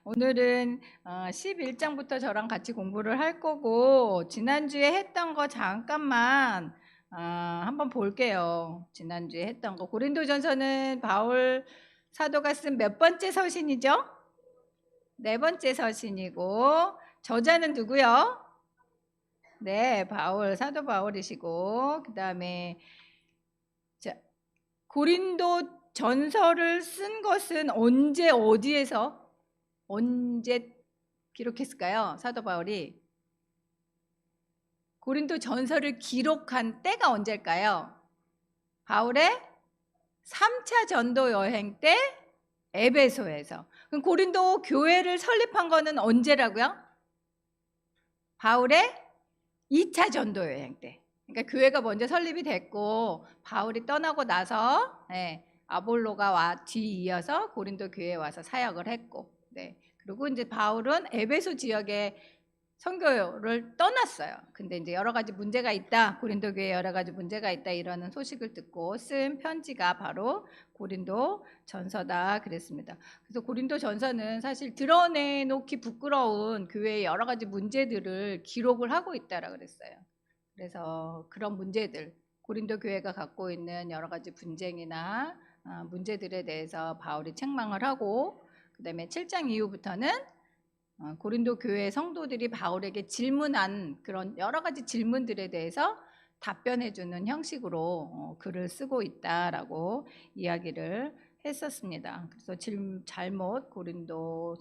오늘은 11장부터 저랑 같이 공부를 할 거고, 지난주에 했던 거 잠깐만 한번 볼게요. 지난주에 했던 거. 고린도전서는 바울 사도가 쓴 몇 번째 서신이죠? 네 번째 서신이고, 저자는 누구요? 네, 사도 바울이시고, 그 다음에 고린도 전서를 쓴 것은 언제 어디에서 언제 기록했을까요? 사도 바울이 고린도 전서를 기록한 때가 언제일까요? 바울의 3차 전도 여행 때 에베소에서. 그럼 고린도 교회를 설립한 거는 언제라고요? 바울의 2차 전도 여행 때. 그러니까 교회가 먼저 설립이 됐고 바울이 떠나고 나서 아볼로가 뒤이어서 고린도 교회에 와서 사역을 했고, 그리고 이제 바울은 에베소 지역에 선교를 떠났어요. 근데 이제 여러 가지 문제가 있다, 고린도 교회에 여러 가지 문제가 있다 이러는 소식을 듣고 쓴 편지가 바로 고린도 전서다 그랬습니다. 그래서 고린도 전서는 사실 드러내놓기 부끄러운 교회의 여러 가지 문제들을 기록을 하고 있다라 그랬어요. 그래서 그런 문제들, 고린도 교회가 갖고 있는 여러 가지 분쟁이나 문제들에 대해서 바울이 책망을 하고, 그 다음에 7장 이후부터는 고린도 교회 성도들이 바울에게 질문한 그런 여러 가지 질문들에 대해서 답변해주는 형식으로 글을 쓰고 있다라고 이야기를 했었습니다. 그래서 고린도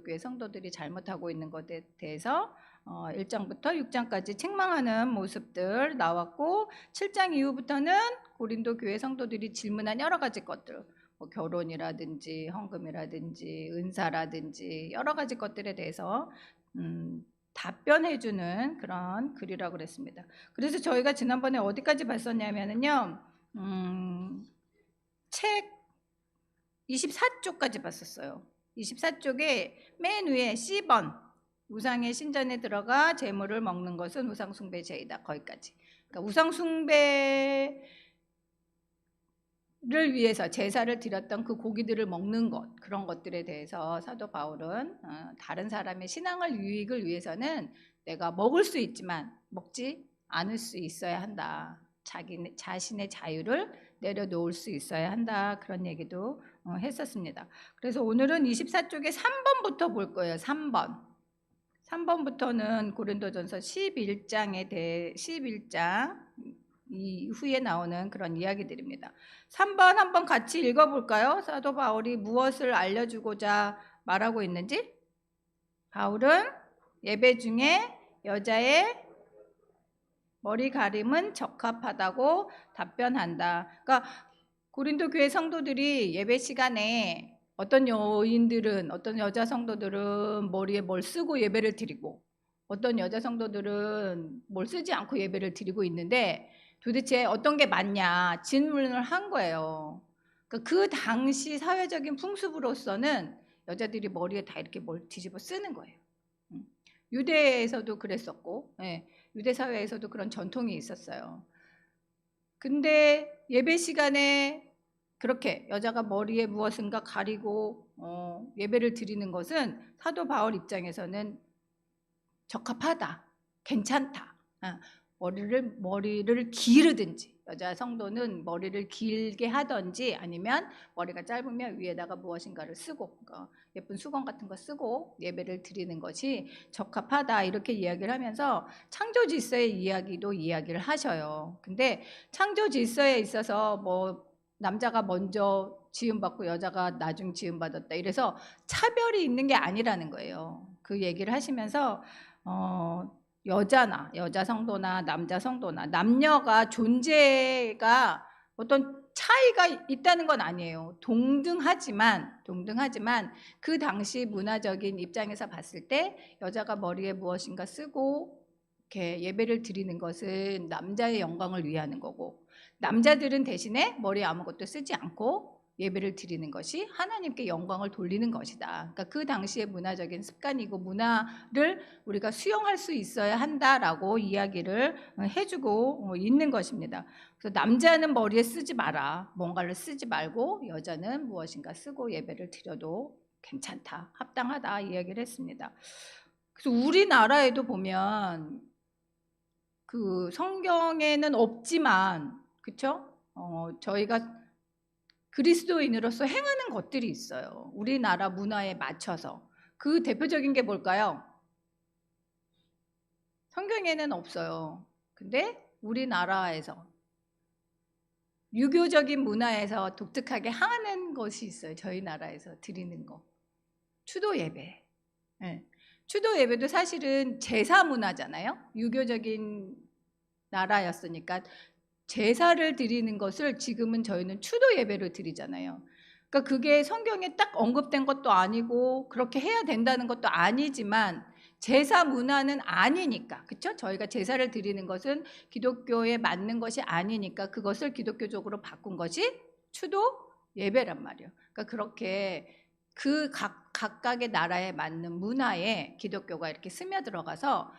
교회 성도들이 잘못하고 있는 것에 대해서 1장부터 6장까지 책망하는 모습들 나왔고, 7장 이후부터는 고린도 교회 성도들이 질문한 여러 가지 것들, 결혼이라든지 헌금이라든지 은사라든지 여러 가지 것들에 대해서 답변해주는 그런 글이라고 그랬습니다. 그래서 저희가 지난번에 어디까지 봤었냐면요, 책 24쪽까지 봤었어요. 24쪽에 맨 위에 C번, 우상의 신전에 들어가 제물을 먹는 것은 우상숭배 죄이다. 거기까지. 그러니까 우상숭배를 위해서 제사를 드렸던 그 고기들을 먹는 것, 그런 것들에 대해서 사도 바울은 다른 사람의 신앙을 유익을 위해서는 내가 먹을 수 있지만 먹지 않을 수 있어야 한다. 자신의 자유를 내려놓을 수 있어야 한다. 그런 얘기도 했었습니다. 그래서 오늘은 24쪽에 3번부터 볼 거예요. 3번부터는 고린도전서 11장 이후에 나오는 그런 이야기들입니다. 3번 한번 같이 읽어볼까요? 사도 바울이 무엇을 알려주고자 말하고 있는지. 바울은 예배 중에 여자의 머리 가림은 적합하다고 답변한다. 그러니까 고린도 교회 성도들이 예배 시간에 어떤 여자 성도들은 머리에 뭘 쓰고 예배를 드리고, 어떤 여자 성도들은 뭘 쓰지 않고 예배를 드리고 있는데 도대체 어떤 게 맞냐 질문을 한 거예요. 그러니까 그 당시 사회적인 풍습으로서는 여자들이 머리에 다 이렇게 뭘 뒤집어 쓰는 거예요. 유대에서도 그랬었고, 유대 사회에서도 그런 전통이 있었어요. 근데 예배 시간에 그렇게 여자가 머리에 무엇인가 가리고 예배를 드리는 것은 사도 바울 입장에서는 적합하다, 괜찮다. 머리를 기르든지, 여자 성도는 머리를 길게 하든지, 아니면 머리가 짧으면 위에다가 무엇인가를 쓰고, 그러니까 예쁜 수건 같은 거 쓰고 예배를 드리는 것이 적합하다, 이렇게 이야기를 하면서 창조 질서의 이야기를 하셔요. 근데 창조 질서에 있어서 뭐 남자가 먼저 지음받고 여자가 나중 지음받았다, 이래서 차별이 있는 게 아니라는 거예요. 그 얘기를 하시면서 여자 성도나 남자 성도나 남녀가 존재가 어떤 차이가 있다는 건 아니에요. 동등하지만 그 당시 문화적인 입장에서 봤을 때 여자가 머리에 무엇인가 쓰고 이렇게 예배를 드리는 것은 남자의 영광을 위하는 거고, 남자들은 대신에 머리에 아무것도 쓰지 않고 예배를 드리는 것이 하나님께 영광을 돌리는 것이다. 그러니까 그 당시의 문화적인 습관이고 문화를 우리가 수용할 수 있어야 한다라고 이야기를 해주고 있는 것입니다. 그래서 남자는 머리에 쓰지 마라, 뭔가를 쓰지 말고 여자는 무엇인가 쓰고 예배를 드려도 괜찮다, 합당하다 이야기를 했습니다. 그래서 우리나라에도 보면 그 성경에는 없지만, 그쵸? 저희가 그리스도인으로서 행하는 것들이 있어요. 우리나라 문화에 맞춰서. 그 대표적인 게 뭘까요? 성경에는 없어요. 근데 우리나라에서 유교적인 문화에서 독특하게 하는 것이 있어요. 저희 나라에서 드리는 거. 추도 예배. 네. 추도 예배도 사실은 제사 문화잖아요. 유교적인 나라였으니까 제사를 드리는 것을 지금은 저희는 추도 예배로 드리잖아요. 그러니까 그게 성경에 딱 언급된 것도 아니고 그렇게 해야 된다는 것도 아니지만 제사 문화는 아니니까, 그렇죠? 저희가 제사를 드리는 것은 기독교에 맞는 것이 아니니까 그것을 기독교적으로 바꾼 것이 추도 예배란 말이에요. 그러니까 그렇게 그 각각의 나라에 맞는 문화에 기독교가 이렇게 스며들어가서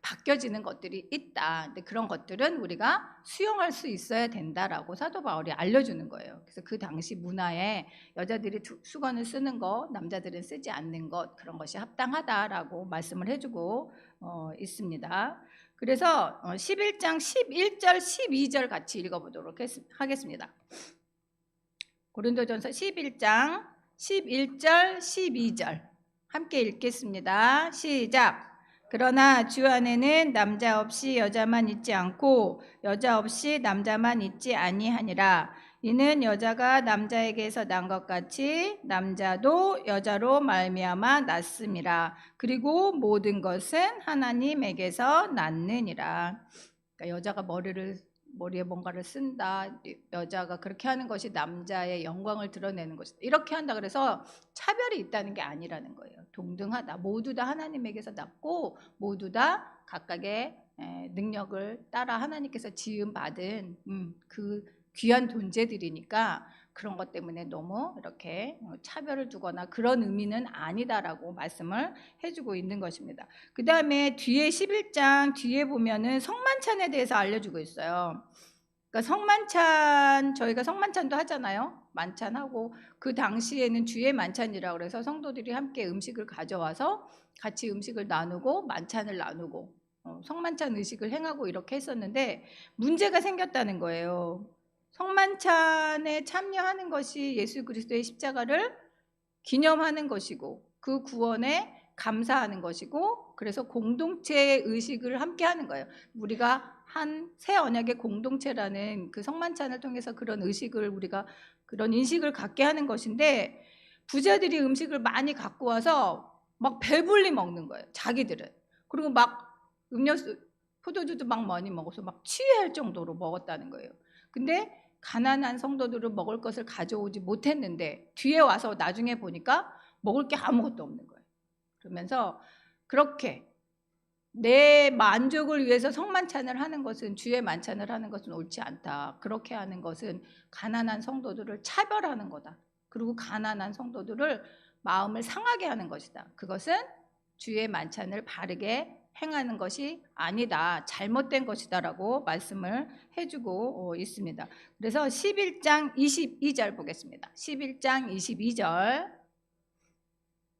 바뀌어지는 것들이 있다. 근데 그런 것들은 우리가 수용할 수 있어야 된다라고 사도 바울이 알려주는 거예요. 그래서 그 당시 문화에 여자들이 수건을 쓰는 것, 남자들은 쓰지 않는 것, 그런 것이 합당하다라고 말씀을 해주고 있습니다. 그래서 11장 11절 12절 같이 읽어보도록 하겠습니다. 고린도전서 11장 11절 12절 함께 읽겠습니다. 시작. 그러나 주 안에는 남자 없이 여자만 있지 않고 여자 없이 남자만 있지 아니하니라. 이는 여자가 남자에게서 난 것 같이 남자도 여자로 말미암아 났음이라. 그리고 모든 것은 하나님에게서 났느니라. 그러니까 여자가 머리에 뭔가를 쓴다, 여자가 그렇게 하는 것이 남자의 영광을 드러내는 것이다, 이렇게 한다 그래서 차별이 있다는 게 아니라는 거예요. 동등하다. 모두 다 하나님에게서 났고 모두 다 각각의 능력을 따라 하나님께서 지음받은 그 귀한 존재들이니까 그런 것 때문에 너무 이렇게 차별을 두거나 그런 의미는 아니다라고 말씀을 해주고 있는 것입니다. 그 다음에 뒤에 11장 뒤에 보면은 성만찬에 대해서 알려주고 있어요. 그러니까 성만찬, 저희가 성만찬도 하잖아요. 만찬하고 그 당시에는 주의 만찬이라고 그래서 성도들이 함께 음식을 가져와서 같이 음식을 나누고 만찬을 나누고 성만찬 의식을 행하고 이렇게 했었는데 문제가 생겼다는 거예요. 성만찬에 참여하는 것이 예수 그리스도의 십자가를 기념하는 것이고 그 구원에 감사하는 것이고, 그래서 공동체의 의식을 함께 하는 거예요. 우리가 한 새 언약의 공동체라는 그 성만찬을 통해서 그런 의식을, 우리가 그런 인식을 갖게 하는 것인데, 부자들이 음식을 많이 갖고 와서 막 배불리 먹는 거예요, 자기들은. 그리고 막 음료수, 포도주도 막 많이 먹어서 막 취할 정도로 먹었다는 거예요. 근데 가난한 성도들은 먹을 것을 가져오지 못했는데 뒤에 와서 나중에 보니까 먹을 게 아무것도 없는 거예요. 그러면서 그렇게 내 만족을 위해서 성만찬을 하는 것은, 주의 만찬을 하는 것은 옳지 않다. 그렇게 하는 것은 가난한 성도들을 차별하는 거다. 그리고 가난한 성도들을 마음을 상하게 하는 것이다. 그것은 주의 만찬을 바르게 행하는 것이 아니다, 잘못된 것이다라고 말씀을 해주고 있습니다. 그래서 11장 22절 보겠습니다. 11장 22절.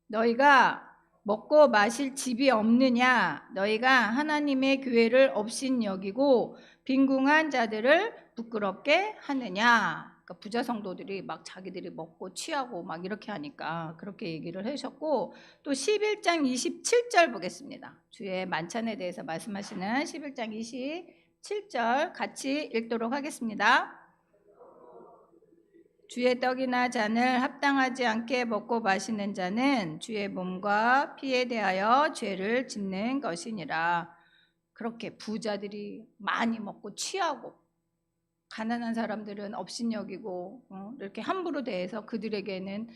너희가 먹고 마실 집이 없느냐? 너희가 하나님의 교회를 업신 여기고 빈궁한 자들을 부끄럽게 하느냐? 그러니까 부자 성도들이 막 자기들이 먹고 취하고 막 이렇게 하니까 그렇게 얘기를 하셨고, 또 11장 27절 보겠습니다. 주의 만찬에 대해서 말씀하시는 11장 27절 같이 읽도록 하겠습니다. 주의 떡이나 잔을 합당하지 않게 먹고 마시는 자는 주의 몸과 피에 대하여 죄를 짓는 것이니라. 그렇게 부자들이 많이 먹고 취하고 가난한 사람들은 업신여기고 이렇게 함부로 대해서 그들에게는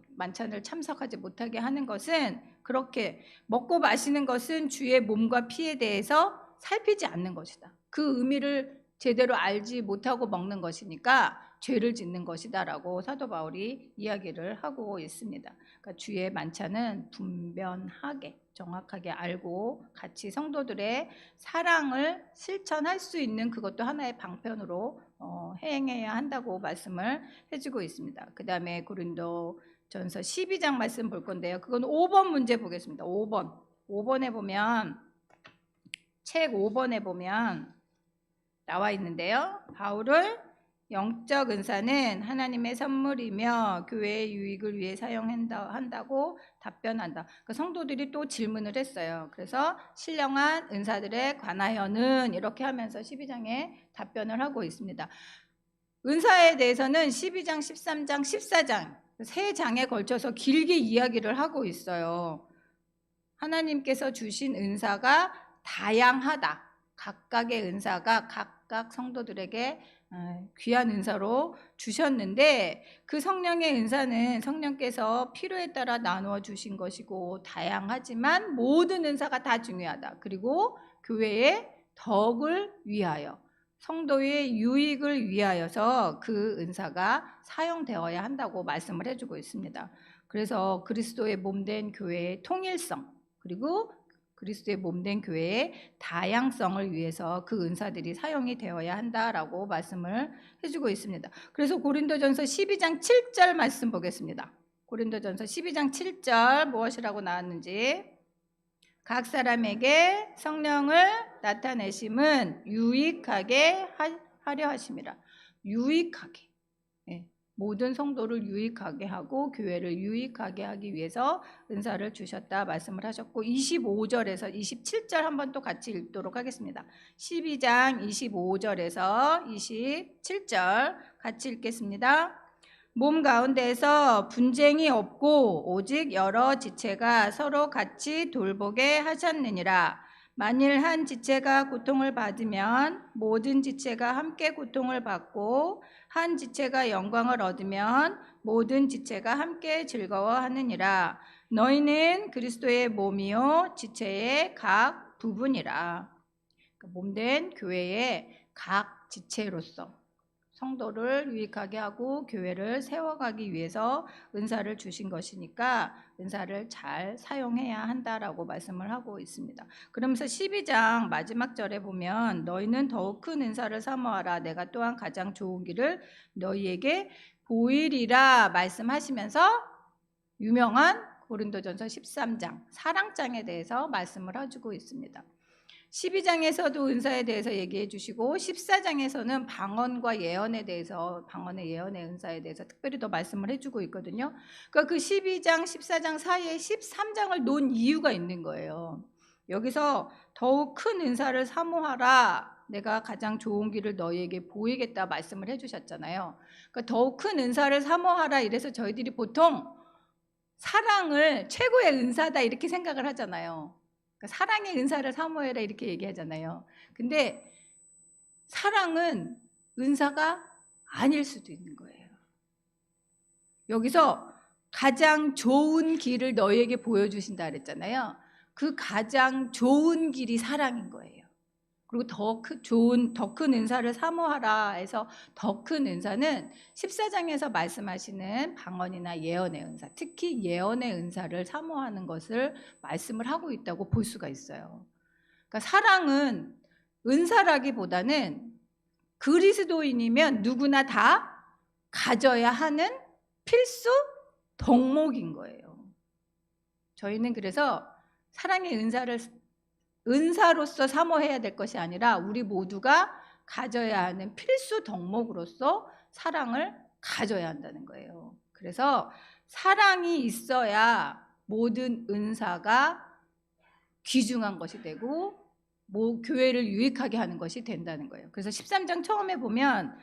만찬을 참석하지 못하게 하는 것은, 그렇게 먹고 마시는 것은 주의 몸과 피에 대해서 살피지 않는 것이다. 그 의미를 제대로 알지 못하고 먹는 것이니까 죄를 짓는 것이다라고 사도 바울이 이야기를 하고 있습니다. 그러니까 주의 만찬은 분변하게 정확하게 알고 같이 성도들의 사랑을 실천할 수 있는, 그것도 하나의 방편으로 행해야 한다고 말씀을 해주고 있습니다. 그 다음에 고린도 전서 12장 말씀 볼 건데요. 그건 5번 문제 보겠습니다. 5번에 보면 책 5번에 보면 나와 있는데요. 바울은 영적 은사는 하나님의 선물이며 교회의 유익을 위해 사용한다고 답변한다. 그 성도들이 또 질문을 했어요. 그래서 신령한 은사들에 관하여는 이렇게 하면서 12장에 답변을 하고 있습니다. 은사에 대해서는 12장, 13장, 14장 세 장에 걸쳐서 길게 이야기를 하고 있어요. 하나님께서 주신 은사가 다양하다. 각각의 은사가 각각 성도들에게 귀한 은사로 주셨는데 그 성령의 은사는 성령께서 필요에 따라 나누어 주신 것이고 다양하지만 모든 은사가 다 중요하다. 그리고 교회의 덕을 위하여 성도의 유익을 위하여서 그 은사가 사용되어야 한다고 말씀을 해주고 있습니다. 그래서 그리스도의 몸된 교회의 통일성 그리고 그리스도의 몸된 교회의 다양성을 위해서 그 은사들이 사용이 되어야 한다라고 말씀을 해주고 있습니다. 그래서 고린도전서 12장 7절 말씀 보겠습니다. 고린도전서 12장 7절 무엇이라고 나왔는지 각 사람에게 성령을 나타내심은 유익하게 하려 하심이라. 유익하게. 모든 성도를 유익하게 하고 교회를 유익하게 하기 위해서 은사를 주셨다 말씀을 하셨고 25절에서 27절 한번 또 같이 읽도록 하겠습니다. 12장 25절에서 27절 같이 읽겠습니다. 몸 가운데에서 분쟁이 없고 오직 여러 지체가 서로 같이 돌보게 하셨느니라. 만일 한 지체가 고통을 받으면 모든 지체가 함께 고통을 받고 한 지체가 영광을 얻으면 모든 지체가 함께 즐거워하느니라. 너희는 그리스도의 몸이요 지체의 각 부분이라. 몸된 교회의 각 지체로서 성도를 유익하게 하고 교회를 세워가기 위해서 은사를 주신 것이니까 은사를 잘 사용해야 한다라고 말씀을 하고 있습니다. 그러면서 12장 마지막 절에 보면 너희는 더욱 큰 은사를 사모하라. 내가 또한 가장 좋은 길을 너희에게 보이리라 말씀하시면서 유명한 고린도전서 13장 사랑장에 대해서 말씀을 해주고 있습니다. 12장에서도 은사에 대해서 얘기해 주시고 14장에서는 방언과 예언에 대해서 방언의 예언의 은사에 대해서 특별히 더 말씀을 해주고 있거든요. 그러니까 그 12장 14장 사이에 13장을 놓은 이유가 있는 거예요. 여기서 더욱 큰 은사를 사모하라. 내가 가장 좋은 길을 너희에게 보이겠다 말씀을 해주셨잖아요. 그러니까 더욱 큰 은사를 사모하라 이래서 저희들이 보통 사랑을 최고의 은사다 이렇게 생각을 하잖아요. 그러니까 사랑의 은사를 사모해라 이렇게 얘기하잖아요. 근데 사랑은 은사가 아닐 수도 있는 거예요. 여기서 가장 좋은 길을 너희에게 보여주신다 그랬잖아요. 그 가장 좋은 길이 사랑인 거예요. 그리고 더 큰 은사를 사모하라 해서 더 큰 은사는 14장에서 말씀하시는 방언이나 예언의 은사, 특히 예언의 은사를 사모하는 것을 말씀을 하고 있다고 볼 수가 있어요. 그러니까 사랑은 은사라기보다는 그리스도인이면 누구나 다 가져야 하는 필수 덕목인 거예요. 저희는 그래서 사랑의 은사로서 사모해야 될 것이 아니라 우리 모두가 가져야 하는 필수 덕목으로서 사랑을 가져야 한다는 거예요. 그래서 사랑이 있어야 모든 은사가 귀중한 것이 되고 교회를 유익하게 하는 것이 된다는 거예요. 그래서 13장 처음에 보면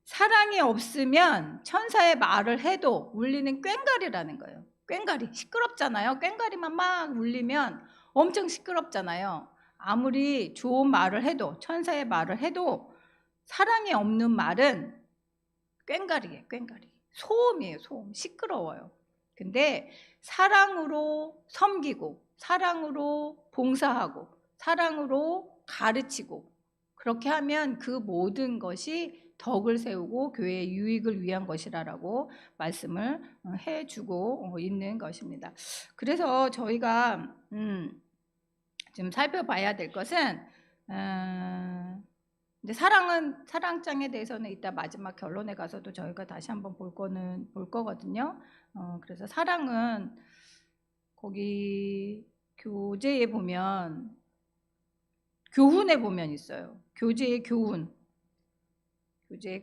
사랑이 없으면 천사의 말을 해도 울리는 꽹과리라는 거예요. 꽹과리 시끄럽잖아요. 꽹과리만 막 울리면 엄청 시끄럽잖아요. 아무리 좋은 말을 해도 천사의 말을 해도 사랑이 없는 말은 꽹과리예요. 꽹과리. 소음이에요. 소음. 시끄러워요. 근데 사랑으로 섬기고 사랑으로 봉사하고 사랑으로 가르치고 그렇게 하면 그 모든 것이 덕을 세우고 교회의 유익을 위한 것이라고 말씀을 해주고 있는 것입니다. 그래서 저희가 좀 살펴봐야 될 것은 근데 사랑장에 대해서는 이따 마지막 결론에 가서도 저희가 다시 한번 볼 거거든요. 그래서 사랑은 거기 교재에 보면 교훈에 보면 있어요. 교재의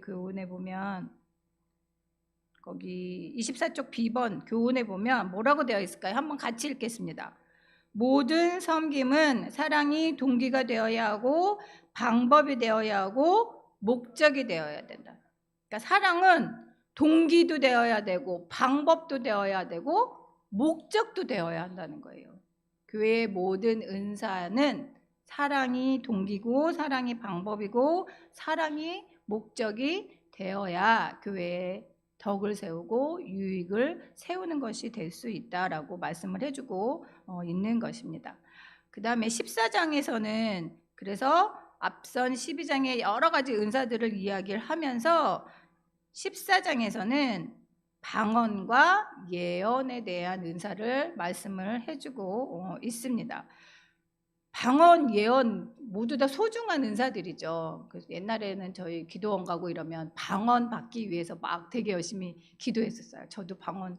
교훈에 보면 거기 24쪽 B번 교훈에 보면 뭐라고 되어 있을까요? 한번 같이 읽겠습니다. 모든 섬김은 사랑이 동기가 되어야 하고 방법이 되어야 하고 목적이 되어야 된다. 그러니까 사랑은 동기도 되어야 되고 방법도 되어야 되고 목적도 되어야 한다는 거예요. 교회의 모든 은사는 사랑이 동기고 사랑이 방법이고 사랑이 목적이 되어야 교회의 덕을 세우고 유익을 세우는 것이 될 수 있다라고 말씀을 해주고 있는 것입니다. 그 다음에 14장에서는 그래서 앞선 12장의 여러 가지 은사들을 이야기를 하면서 14장에서는 방언과 예언에 대한 은사를 말씀을 해주고 있습니다. 방언, 예언 모두 다 소중한 은사들이죠. 그래서 옛날에는 저희 기도원 가고 이러면 방언 받기 위해서 막 되게 열심히 기도했었어요. 저도 방언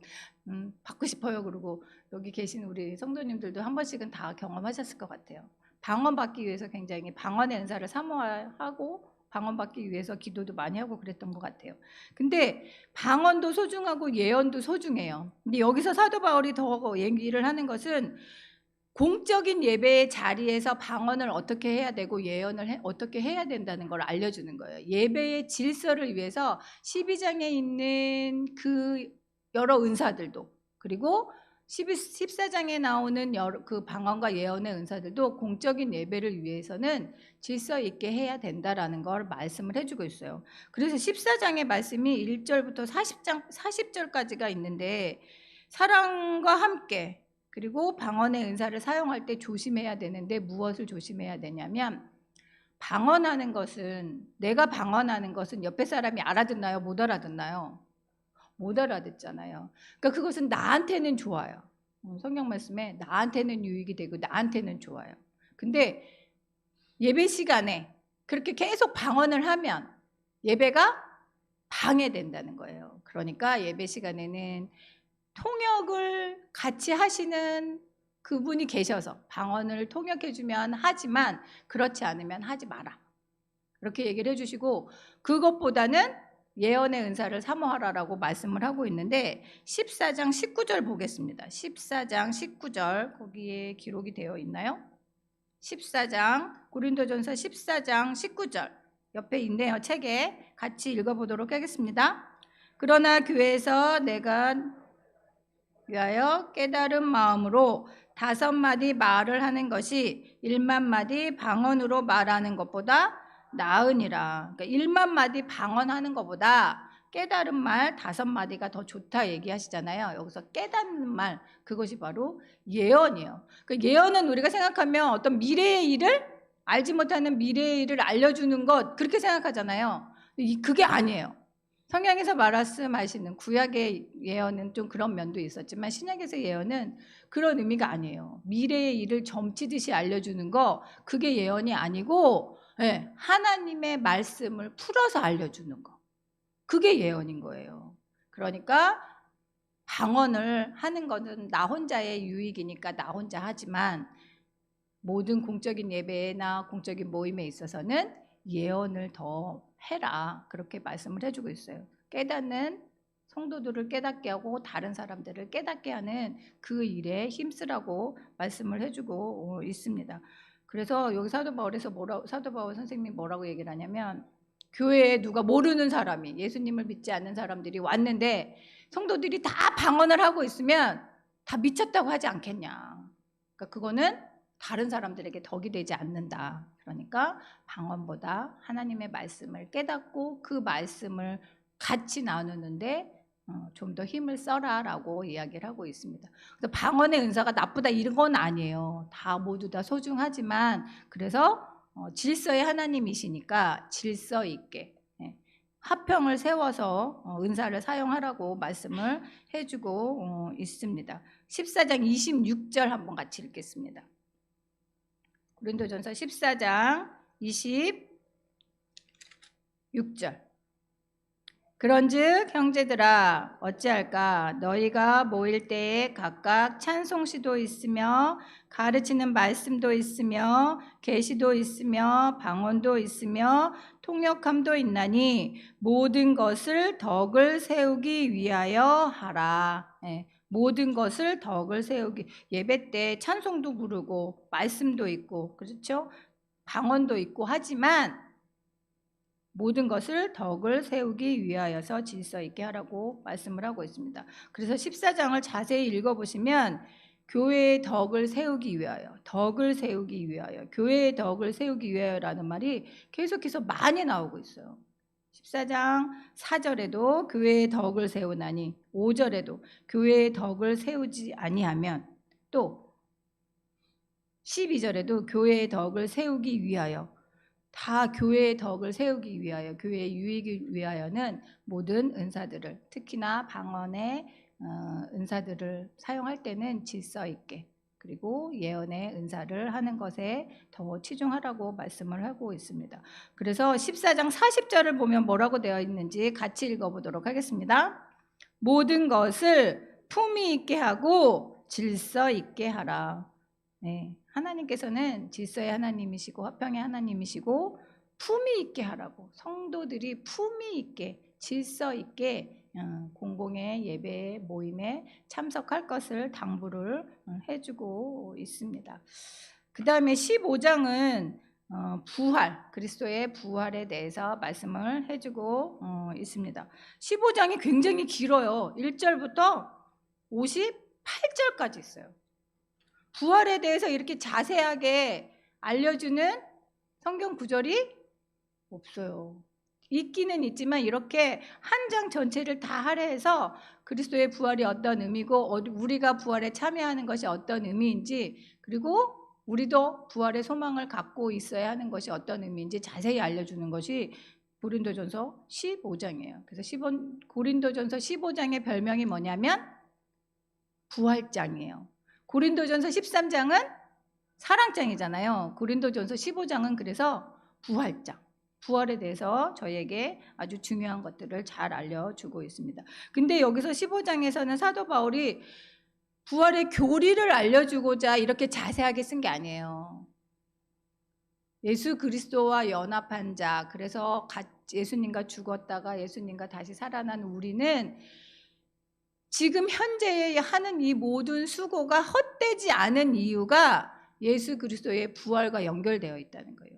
받고 싶어요. 그리고 여기 계신 우리 성도님들도 한 번씩은 다 경험하셨을 것 같아요. 방언 받기 위해서 굉장히 방언의 은사를 사모하고 방언 받기 위해서 기도도 많이 하고 그랬던 것 같아요. 근데 방언도 소중하고 예언도 소중해요. 근데 여기서 사도 바울이 더 얘기를 하는 것은 공적인 예배의 자리에서 방언을 어떻게 해야 되고 예언을 어떻게 해야 된다는 걸 알려주는 거예요. 예배의 질서를 위해서 12장에 있는 그 여러 은사들도, 그리고 14장에 나오는 그 방언과 예언의 은사들도 공적인 예배를 위해서는 질서 있게 해야 된다라는 걸 말씀을 해주고 있어요. 그래서 14장의 말씀이 1절부터 40절까지가 있는데, 사랑과 함께 그리고 방언의 은사를 사용할 때 조심해야 되는데 무엇을 조심해야 되냐면, 방언하는 것은, 내가 방언하는 것은 옆에 사람이 알아듣나요? 못 알아듣나요? 못 알아듣잖아요. 그러니까 그것은 나한테는 좋아요. 성경 말씀에 나한테는 유익이 되고 나한테는 좋아요. 근데 예배 시간에 그렇게 계속 방언을 하면 예배가 방해된다는 거예요. 그러니까 예배 시간에는 통역을 같이 하시는 그분이 계셔서 방언을 통역해주면 하지만 그렇지 않으면 하지 마라, 이렇게 얘기를 해주시고, 그것보다는 예언의 은사를 사모하라라고 말씀을 하고 있는데, 14장 19절 보겠습니다. 14장 19절 거기에 기록이 되어 있나요? 14장 고린도전서 14장 19절 옆에 있네요. 책에 같이 읽어보도록 하겠습니다. 그러나 교회에서 내가 위하여 깨달은 마음으로 5마디 말을 하는 것이 1만 마디 방언으로 말하는 것보다 나으니라. 그러니까 1만 마디 방언하는 것보다 깨달은 말 5마디가 더 좋다 얘기하시잖아요. 여기서 깨닫는 말, 그것이 바로 예언이에요. 그 예언은 우리가 생각하면 어떤 미래의 일을, 알지 못하는 미래의 일을 알려주는 것, 그렇게 생각하잖아요. 그게 아니에요. 성경에서 말씀하시는 구약의 예언은 좀 그런 면도 있었지만 신약에서 예언은 그런 의미가 아니에요. 미래의 일을 점치듯이 알려주는 거, 그게 예언이 아니고 하나님의 말씀을 풀어서 알려주는 거, 그게 예언인 거예요. 그러니까 방언을 하는 것은 나 혼자의 유익이니까 나 혼자 하지만, 모든 공적인 예배나 공적인 모임에 있어서는 예언을 더 해라, 그렇게 말씀을 해주고 있어요. 깨닫는 성도들을 깨닫게 하고 다른 사람들을 깨닫게 하는 그 일에 힘쓰라고 말씀을 해주고 있습니다. 그래서 여기 사도 바울 선생님이 뭐라고 얘기를 하냐면, 교회에 누가 모르는 사람이, 예수님을 믿지 않는 사람들이 왔는데 성도들이 다 방언을 하고 있으면 다 미쳤다고 하지 않겠냐. 그러니까 그거는 다른 사람들에게 덕이 되지 않는다. 그러니까 방언보다 하나님의 말씀을 깨닫고 그 말씀을 같이 나누는데 좀 더 힘을 써라라고 이야기를 하고 있습니다. 그래서 방언의 은사가 나쁘다 이런 건 아니에요. 다 모두 다 소중하지만, 그래서 질서의 하나님이시니까 질서 있게 화평을 세워서 은사를 사용하라고 말씀을 해주고 있습니다. 14장 26절 한번 같이 읽겠습니다. 고린도전서 14장 6절. 그런즉 형제들아 어찌할까 너희가 모일 때에 각각 찬송시도 있으며 가르치는 말씀도 있으며 계시도 있으며 방언도 있으며 통역함도 있나니 모든 것을 덕을 세우기 위하여 하라. 모든 것을 덕을 세우기. 예배 때 찬송도 부르고 말씀도 있고 그렇죠? 방언도 있고 하지만 모든 것을 덕을 세우기 위하여서 질서 있게 하라고 말씀을 하고 있습니다. 그래서 14장을 자세히 읽어보시면 교회의 덕을 세우기 위하여, 덕을 세우기 위하여, 교회의 덕을 세우기 위하여라는 말이 계속해서 많이 나오고 있어요. 14장 4절에도 교회의 덕을 세우나니 5절에도 교회의 덕을 세우지 아니하면 또 12절에도 교회의 덕을 세우기 위하여 다 교회의 덕을 세우기 위하여 교회의 유익을 위하여는 모든 은사들을 특히나 방언의 은사들을 사용할 때는 질서 있게 그리고 예언의 은사를 하는 것에 더 치중하라고 말씀을 하고 있습니다. 그래서 14장 40절을 보면 뭐라고 되어 있는지 같이 읽어보도록 하겠습니다. 모든 것을 품위 있게 하고 질서 있게 하라. 네, 하나님께서는 질서의 하나님이시고 화평의 하나님이시고 품위 있게 하라고 성도들이 품위 있게 질서 있게 공공의 예배 모임에 참석할 것을 당부를 해주고 있습니다. 그 다음에 15장은 부활, 그리스도의 부활에 대해서 말씀을 해주고 있습니다. 15장이 굉장히 길어요. 1절부터 58절까지 있어요. 부활에 대해서 이렇게 자세하게 알려주는 성경 구절이 없어요. 있기는 있지만 이렇게 한 장 전체를 다 할애해서 그리스도의 부활이 어떤 의미고 우리가 부활에 참여하는 것이 어떤 의미인지 그리고 우리도 부활의 소망을 갖고 있어야 하는 것이 어떤 의미인지 자세히 알려주는 것이 고린도전서 15장이에요. 그래서 고린도전서 15장의 별명이 뭐냐면 부활장이에요. 고린도전서 13장은 사랑장이잖아요. 고린도전서 15장은 그래서 부활장. 부활에 대해서 저에게 아주 중요한 것들을 잘 알려주고 있습니다. 근데 여기서 15장에서는 사도 바울이 부활의 교리를 알려주고자 이렇게 자세하게 쓴 게 아니에요. 예수 그리스도와 연합한 자, 그래서 예수님과 죽었다가 예수님과 다시 살아난 우리는 지금 현재 하는 이 모든 수고가 헛되지 않은 이유가 예수 그리스도의 부활과 연결되어 있다는 거예요.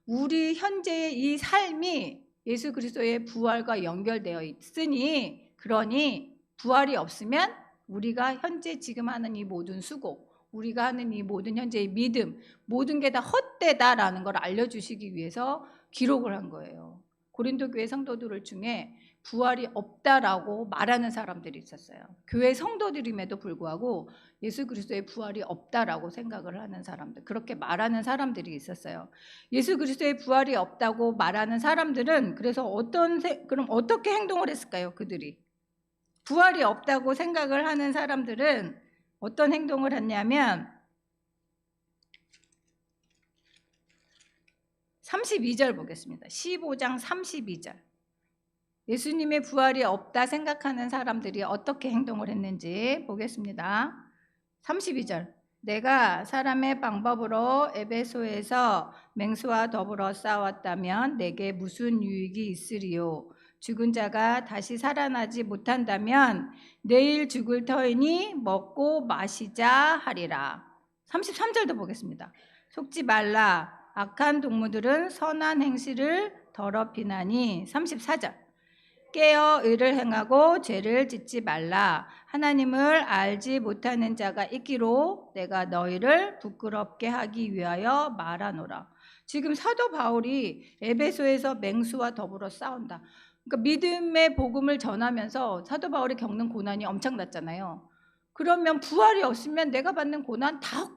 우리 현재의 이 삶이 예수 그리스도의 부활과 연결되어 있으니 그러니 부활이 없으면 우리가 현재 지금 하는 이 모든 수고 우리가 하는 이 모든 현재의 믿음 모든 게 다 헛되다라는 걸 알려주시기 위해서 기록을 한 거예요. 고린도 교회 성도들 중에 부활이 없다라고 말하는 사람들이 있었어요. 교회 성도들임에도 불구하고 예수 그리스도의 부활이 없다라고 생각을 하는 사람들, 그렇게 말하는 사람들이 있었어요. 예수 그리스도의 부활이 없다고 말하는 사람들은 그래서 그럼 어떻게 행동을 했을까요? 그들이 부활이 없다고 생각을 하는 사람들은 어떤 행동을 했냐면 32절 보겠습니다. 15장 32절. 예수님의 부활이 없다 생각하는 사람들이 어떻게 행동을 했는지 보겠습니다. 32절. 내가 사람의 방법으로 에베소에서 맹수와 더불어 싸웠다면 내게 무슨 유익이 있으리요? 죽은 자가 다시 살아나지 못한다면 내일 죽을 터이니 먹고 마시자 하리라. 33절도 보겠습니다. 속지 말라. 악한 동무들은 선한 행실을 더럽히나니. 34절. 깨어 의를 행하고 죄를 짓지 말라. 하나님을 알지 못하는 자가 있기로 내가 너희를 부끄럽게 하기 위하여 말하노라. 지금 사도 바울이 에베소에서 맹수와 더불어 싸운다. 그러니까 믿음의 복음을 전하면서 사도 바울이 겪는 고난이 엄청났잖아요. 그러면 부활이 없으면 내가 받는 고난 다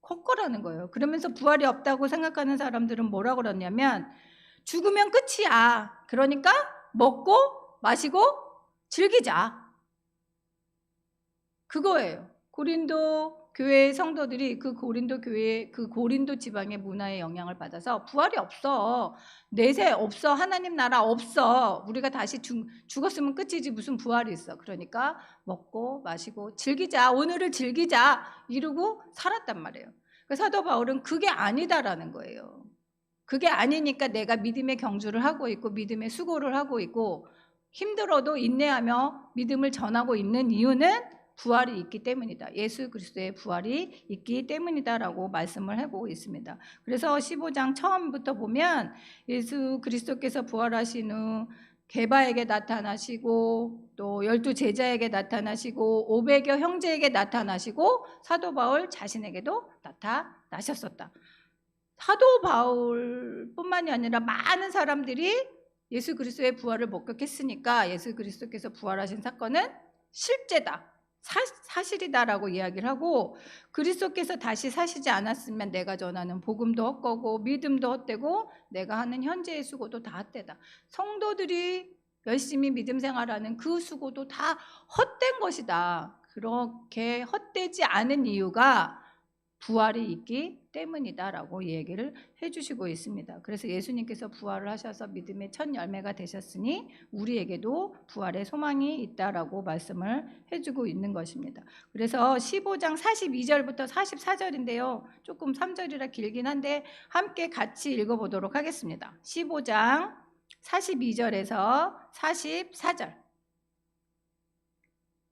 헛거라는 거예요. 그러면서 부활이 없다고 생각하는 사람들은 뭐라고 그러냐면 죽으면 끝이야. 그러니까 먹고 마시고 즐기자. 그거예요. 고린도 교회 성도들이 그 고린도 교회, 그 고린도 지방의 문화의 영향을 받아서 부활이 없어. 내세 없어. 하나님 나라 없어. 우리가 다시 죽었으면 끝이지 무슨 부활이 있어. 그러니까 먹고 마시고 즐기자. 오늘을 즐기자. 이러고 살았단 말이에요. 그 사도 바울은 그게 아니다라는 거예요. 그게 아니니까 내가 믿음의 경주를 하고 있고 믿음의 수고를 하고 있고 힘들어도 인내하며 믿음을 전하고 있는 이유는 부활이 있기 때문이다. 예수 그리스도의 부활이 있기 때문이다라고 말씀을 하고 있습니다. 그래서 15장 처음부터 보면 예수 그리스도께서 부활하신 후 게바에게 나타나시고 또 12 제자에게 나타나시고 500여 형제에게 나타나시고 사도 바울 자신에게도 나타나셨었다. 사도 바울뿐만이 아니라 많은 사람들이 예수 그리스도의 부활을 목격했으니까 예수 그리스도께서 부활하신 사건은 실제다, 사실이다라고 이야기를 하고, 그리스도께서 다시 사시지 않았으면 내가 전하는 복음도 헛되고 믿음도 헛되고 내가 하는 현재의 수고도 다 헛되다. 성도들이 열심히 믿음 생활하는 그 수고도 다 헛된 것이다. 그렇게 헛되지 않은 이유가 부활이 있기 때문이다라고 얘기를 해주시고 있습니다. 그래서 예수님께서 부활을 하셔서 믿음의 첫 열매가 되셨으니 우리에게도 부활의 소망이 있다라고 말씀을 해주고 있는 것입니다. 그래서 15장 42절부터 44절인데요. 조금 3절이라 길긴 한데 함께 같이 읽어보도록 하겠습니다. 15장 42절에서 44절.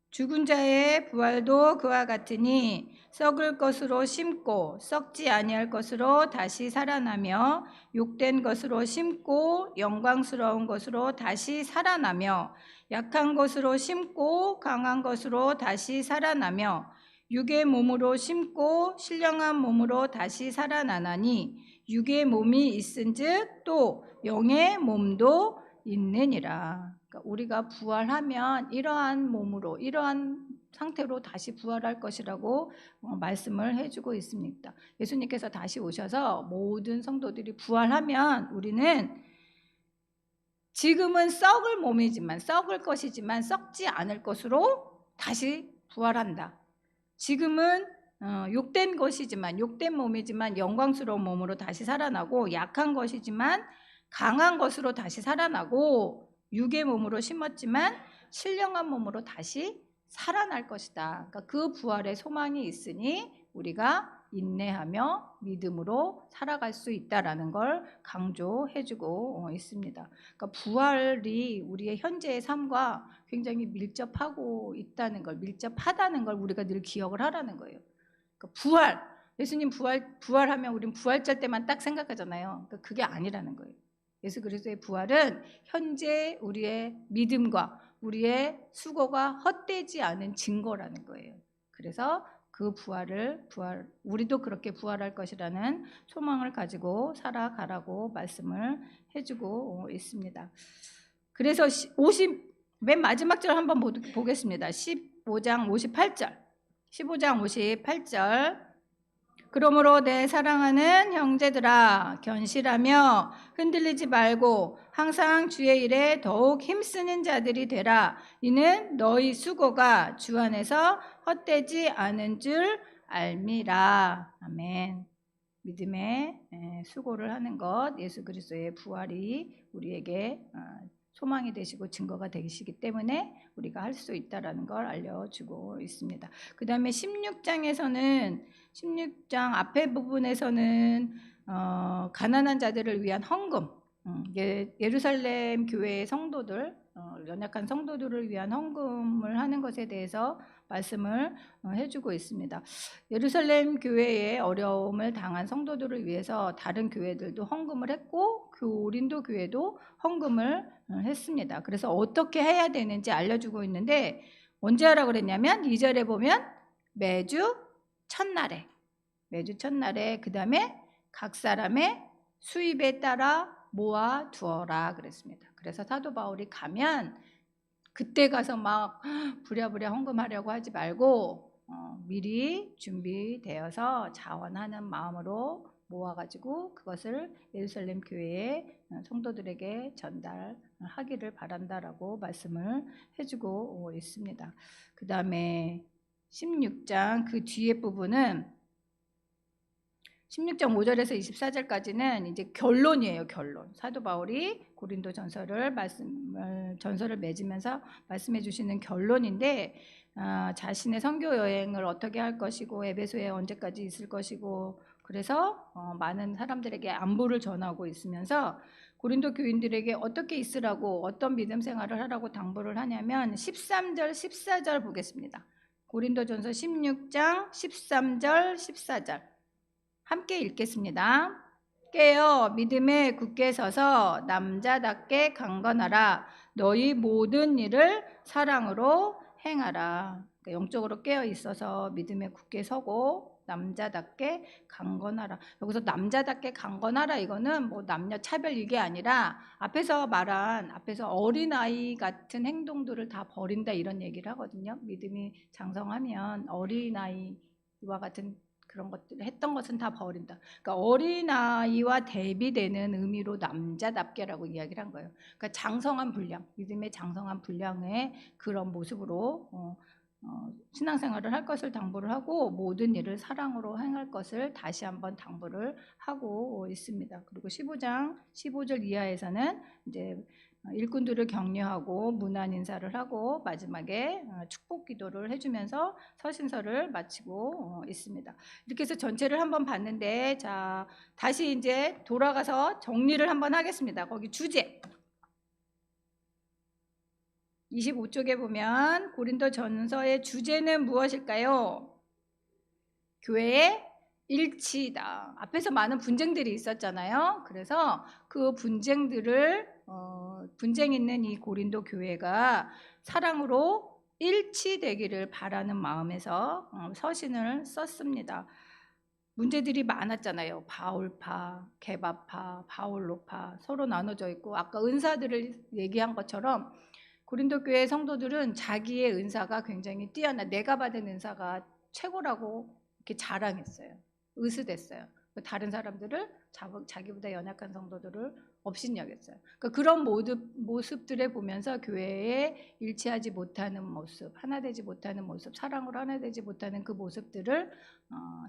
죽은 자의 부활도 그와 같으니 썩을 것으로 심고 썩지 아니할 것으로 다시 살아나며 욕된 것으로 심고 영광스러운 것으로 다시 살아나며 약한 것으로 심고 강한 것으로 다시 살아나며 육의 몸으로 심고 신령한 몸으로 다시 살아나나니 육의 몸이 있은즉 또 영의 몸도 있느니라. 그러니까 우리가 부활하면 이러한 몸으로, 이러한 상태로 다시 부활할 것이라고 말씀을 해주고 있습니다. 예수님께서 다시 오셔서 모든 성도들이 부활하면 우리는 지금은 썩을 몸이지만, 썩을 것이지만 썩지 않을 것으로 다시 부활한다. 지금은 욕된 것이지만, 욕된 몸이지만 영광스러운 몸으로 다시 살아나고, 약한 것이지만 강한 것으로 다시 살아나고, 육의 몸으로 심었지만 신령한 몸으로 다시 살아날 것이다. 그러니까 그 부활의 소망이 있으니 우리가 인내하며 믿음으로 살아갈 수 있다라는 걸 강조해주고 있습니다. 그러니까 부활이 우리의 현재의 삶과 굉장히 밀접하고 있다는 걸, 밀접하다는 걸 우리가 늘 기억을 하라는 거예요. 그러니까 부활, 예수님 부활하면 우리는 부활절 때만 딱 생각하잖아요. 그러니까 그게 아니라는 거예요. 예수 그리스도의 부활은 현재 우리의 믿음과 우리의 수고가 헛되지 않은 증거라는 거예요. 그래서 그 우리도 그렇게 부활할 것이라는 소망을 가지고 살아가라고 말씀을 해주고 있습니다. 그래서 맨 마지막 절 한번 보겠습니다. 15장 58절. 15장 58절. 그러므로 내 사랑하는 형제들아, 견실하며 흔들리지 말고 항상 주의 일에 더욱 힘쓰는 자들이 되라. 이는 너희 수고가 주 안에서 헛되지 않은 줄 알미라. 아멘. 믿음의 수고를 하는 것, 예수 그리스도의 부활이 우리에게 소망이 되시고 증거가 되시기 때문에 우리가 할 수 있다라는 걸 알려주고 있습니다. 그 다음에 16장에서는 16장 앞에 부분에서는 가난한 자들을 위한 헌금, 예루살렘 교회의 성도들, 연약한 성도들을 위한 헌금을 하는 것에 대해서 말씀을 해주고 있습니다. 예루살렘 교회에 어려움을 당한 성도들을 위해서 다른 교회들도 헌금을 했고 고린도 교회도 헌금을 했습니다. 그래서 어떻게 해야 되는지 알려주고 있는데 언제 하라고 그랬냐면 2절에 보면 매주 첫날에 그 다음에 각 사람의 수입에 따라 모아 두어라 그랬습니다. 그래서 사도 바울이 가면 그때 가서 막 부랴부랴 헌금하려고 하지 말고 미리 준비되어서 자원하는 마음으로 모아가지고 그것을 예루살렘 교회의 성도들에게 전달하기를 바란다라고 말씀을 해주고 있습니다. 그 다음에 16장 그 뒤에 부분은 16장 5절에서 24절까지는 이제 결론이에요. 결론. 사도 바울이 고린도 전서를 맺으면서 말씀해 주시는 결론인데, 자신의 선교 여행을 어떻게 할 것이고 에베소에 언제까지 있을 것이고, 그래서 많은 사람들에게 안부를 전하고 있으면서 고린도 교인들에게 어떻게 있으라고, 어떤 믿음 생활을 하라고 당부를 하냐면 13절 14절 보겠습니다. 고린도전서 16장 13절 14절 함께 읽겠습니다. 깨어 믿음에 굳게 서서 남자답게 강건하라. 너희 모든 일을 사랑으로 행하라. 그러니까 영적으로 깨어 있어서 믿음에 굳게 서고 남자답게 강건하라. 여기서 남자답게 강건하라, 이거는 뭐 남녀 차별 이게 아니라 앞에서 어린아이 같은 행동들을 다 버린다, 이런 얘기를 하거든요. 믿음이 장성하면 어린아이와 같은 그런 것들 했던 것은 다 버린다. 그러니까 어린아이와 대비되는 의미로 남자답게라고 이야기를 한 거예요. 그러니까 장성한 분량, 믿음의 장성한 분량의 그런 모습으로 신앙생활을 할 것을 당부를 하고 모든 일을 사랑으로 행할 것을 다시 한번 당부를 하고 있습니다. 그리고 15장 15절 이하에서는 이제 일꾼들을 격려하고 문안 인사를 하고 마지막에 축복 기도를 해주면서 서신서를 마치고 있습니다. 이렇게 해서 전체를 한번 봤는데, 자, 다시 이제 돌아가서 정리를 한번 하겠습니다. 거기 주제 25쪽에 보면 고린도 전서의 주제는 무엇일까요? 교회의 일치다. 앞에서 많은 분쟁들이 있었잖아요. 그래서 그 분쟁 있는 이 고린도 교회가 사랑으로 일치되기를 바라는 마음에서 서신을 썼습니다. 문제들이 많았잖아요. 바울파, 게바파, 바울로파 서로 나눠져 있고, 아까 은사들을 얘기한 것처럼 고린도 교회 성도들은 자기의 은사가 굉장히 내가 받은 은사가 최고라고 이렇게 자랑했어요. 의수됐어요. 다른 사람들을 자기보다 연약한 성도들을 업신여겼어요. 그러니까 그런 모습들을 보면서 교회에 일치하지 못하는 모습, 하나되지 못하는 모습, 사랑으로 하나되지 못하는 그 모습들을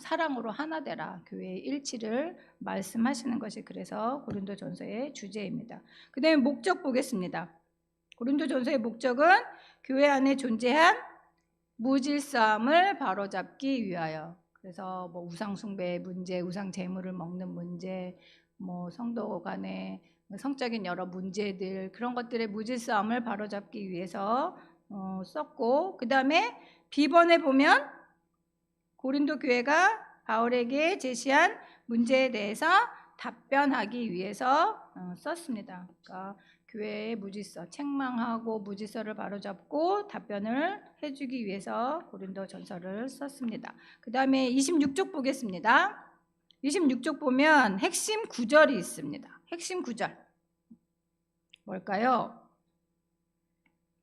사랑으로 하나되라, 교회의 일치를 말씀하시는 것이 그래서 고린도전서의 주제입니다. 그 다음에 목적 보겠습니다. 고린도전서의 목적은 교회 안에 존재한 무질서함을 바로잡기 위하여. 그래서 뭐 우상 숭배의 문제, 우상 제물을 먹는 문제, 뭐 성도 간의 성적인 여러 문제들, 그런 것들의 무질서함을 바로잡기 위해서 썼고, 그 다음에 B번에 보면 고린도 교회가 바울에게 제시한 문제에 대해서 답변하기 위해서 썼습니다. 그러니까 교회의 무질서, 책망하고 무질서를 바로잡고 답변을 해주기 위해서 고린도 전서를 썼습니다. 그 다음에 26쪽 보겠습니다. 26쪽 보면 핵심 구절이 있습니다. 핵심 구절 뭘까요?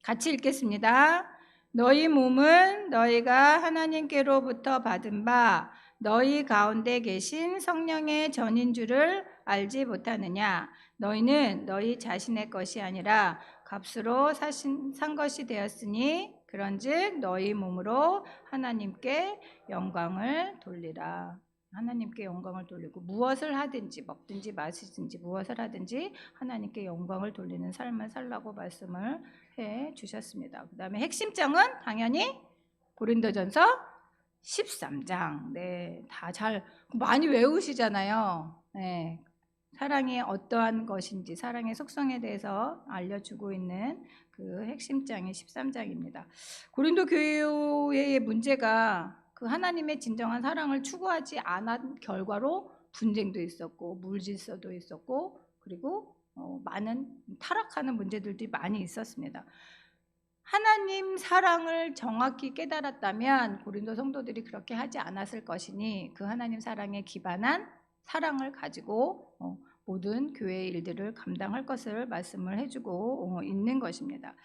같이 읽겠습니다. 너희 몸은 너희가 하나님께로부터 받은 바 너희 가운데 계신 성령의 전인 줄을 알지 못하느냐? 너희는 너희 자신의 것이 아니라 값으로 산 것이 되었으니 그런즉 너희 몸으로 하나님께 영광을 돌리라. 하나님께 영광을 돌리고 무엇을 하든지 먹든지 마시든지 무엇을 하든지 하나님께 영광을 돌리는 삶을 살라고 말씀을 해 주셨습니다. 그 다음에 핵심장은 당연히 고린도전서 13장. 네, 다 잘 많이 외우시잖아요. 네, 사랑이 어떠한 것인지, 사랑의 속성에 대해서 알려주고 있는 그 핵심장이 13장입니다. 고린도 교회의 문제가 그 하나님의 진정한 사랑을 추구하지 않은 결과로 분쟁도 있었고, 물질서도 있었고, 그리고 많은 타락하는 문제들도 많이 있었습니다. 하나님 사랑을 정확히 깨달았다면 고린도 성도들이 그렇게 하지 않았을 것이니 그 하나님 사랑에 기반한 사랑을 가지고 모든 교회의 일들을 감당할 것을 말씀을 해주고 있는 것입니다.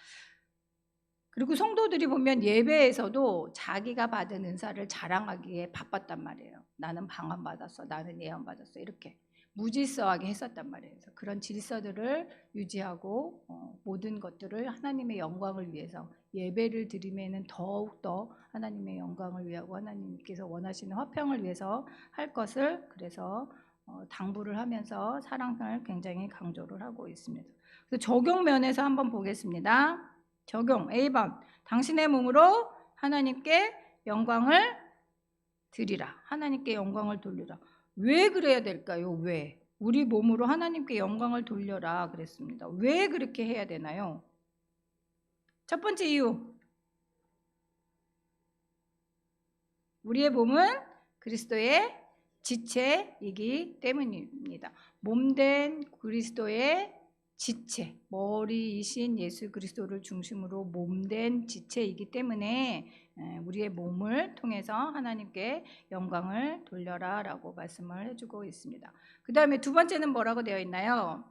그리고 성도들이 보면 예배에서도 자기가 받은 은사를 자랑하기에 바빴단 말이에요. 나는 방언 받았어, 나는 예언 받았어, 이렇게 무질서하게 했었단 말이에요. 그래서 그런 질서들을 유지하고 모든 것들을 하나님의 영광을 위해서 예배를 드리면은 더욱더 하나님의 영광을 위하고 하나님께서 원하시는 화평을 위해서 할 것을 그래서 당부를 하면서 사랑을 굉장히 강조를 하고 있습니다. 그래서 적용 면에서 한번 보겠습니다. 적용 A번 당신의 몸으로 하나님께 영광을 드리라. 하나님께 영광을 돌리라. 왜 그래야 될까요? 왜? 우리 몸으로 하나님께 영광을 돌려라 그랬습니다. 왜 그렇게 해야 되나요? 첫 번째 이유. 우리의 몸은 그리스도의 지체이기 때문입니다. 몸된 그리스도의 지체, 머리이신 예수 그리스도를 중심으로 몸된 지체이기 때문에 우리의 몸을 통해서 하나님께 영광을 돌려라 라고 말씀을 해주고 있습니다. 그 다음에 두 번째는 뭐라고 되어 있나요?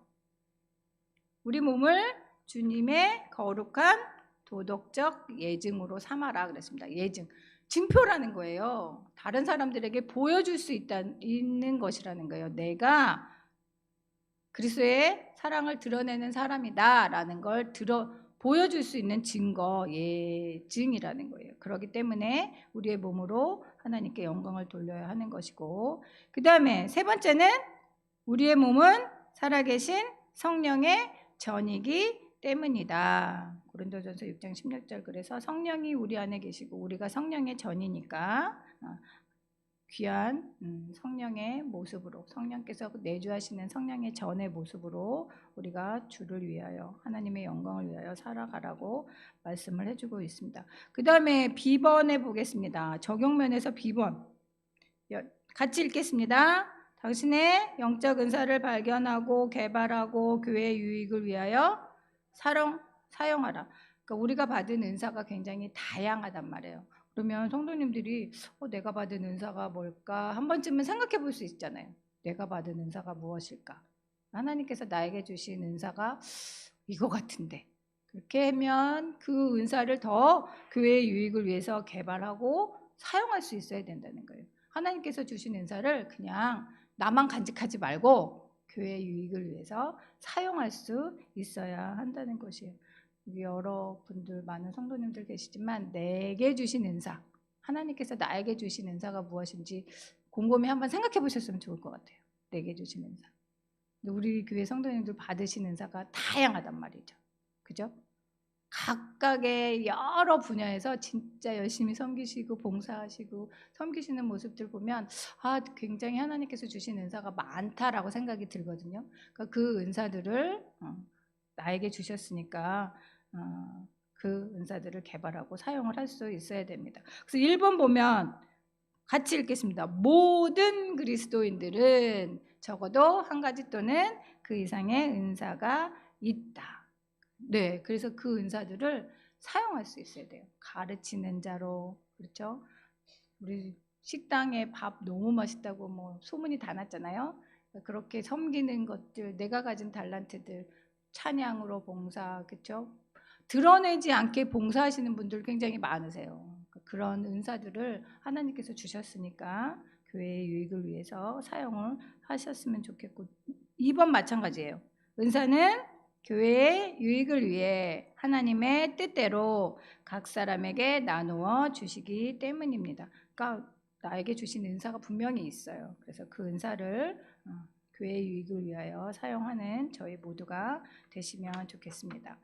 우리 몸을 주님의 거룩한 도덕적 예증으로 삼아라 그랬습니다. 예증, 증표라는 거예요. 다른 사람들에게 보여줄 수 있는 것이라는 거예요. 내가 그리스도의 사랑을 드러내는 사람이다라는 걸 보여줄 수 있는 증거, 예증이라는 거예요. 그렇기 때문에 우리의 몸으로 하나님께 영광을 돌려야 하는 것이고, 그 다음에 세 번째는 우리의 몸은 살아계신 성령의 전이기 때문이다. 고린도전서 6장 16절 그래서 성령이 우리 안에 계시고 우리가 성령의 전이니까 귀한 성령의 모습으로 성령께서 내주하시는 성령의 전의 모습으로 우리가 주를 위하여 하나님의 영광을 위하여 살아가라고 말씀을 해주고 있습니다. 그 다음에 B번에 보겠습니다. 적용면에서 B번 같이 읽겠습니다. 당신의 영적 은사를 발견하고 개발하고 교회의 유익을 위하여 사용하라. 그러니까 우리가 받은 은사가 굉장히 다양하단 말이에요. 그러면 성도님들이 내가 받은 은사가 뭘까 한 번쯤은 생각해 볼 수 있잖아요. 내가 받은 은사가 무엇일까? 하나님께서 나에게 주신 은사가 이거 같은데 그렇게 하면 그 은사를 더 교회의 유익을 위해서 개발하고 사용할 수 있어야 된다는 거예요. 하나님께서 주신 은사를 그냥 나만 간직하지 말고 교회의 유익을 위해서 사용할 수 있어야 한다는 것이에요. 여러분들 많은 성도님들 계시지만 내게 주신 은사, 하나님께서 나에게 주신 은사가 무엇인지 곰곰이 한번 생각해 보셨으면 좋을 것 같아요. 내게 주신 은사. 우리 교회 성도님들 받으신 은사가 다양하단 말이죠. 그죠? 각각의 여러 분야에서 진짜 열심히 섬기시고 봉사하시고 섬기시는 모습들 보면 굉장히 하나님께서 주신 은사가 많다라고 생각이 들거든요. 그러니까 그 은사들을 나에게 주셨으니까 그 은사들을 개발하고 사용을 할 수 있어야 됩니다. 그래서 1번 보면 같이 읽겠습니다. 모든 그리스도인들은 적어도 한 가지 또는 그 이상의 은사가 있다. 네, 그래서 그 은사들을 사용할 수 있어야 돼요. 가르치는 자로, 그렇죠? 우리 식당에 밥 너무 맛있다고 뭐 소문이 다 났잖아요. 그렇게 섬기는 것들, 내가 가진 달란트들, 찬양으로 봉사, 그렇죠? 드러내지 않게 봉사하시는 분들 굉장히 많으세요. 그런 은사들을 하나님께서 주셨으니까 교회의 유익을 위해서 사용을 하셨으면 좋겠고 2번 마찬가지예요. 은사는 교회의 유익을 위해 하나님의 뜻대로 각 사람에게 나누어 주시기 때문입니다. 그러니까 나에게 주신 은사가 분명히 있어요. 그래서 그 은사를 교회의 유익을 위하여 사용하는 저희 모두가 되시면 좋겠습니다.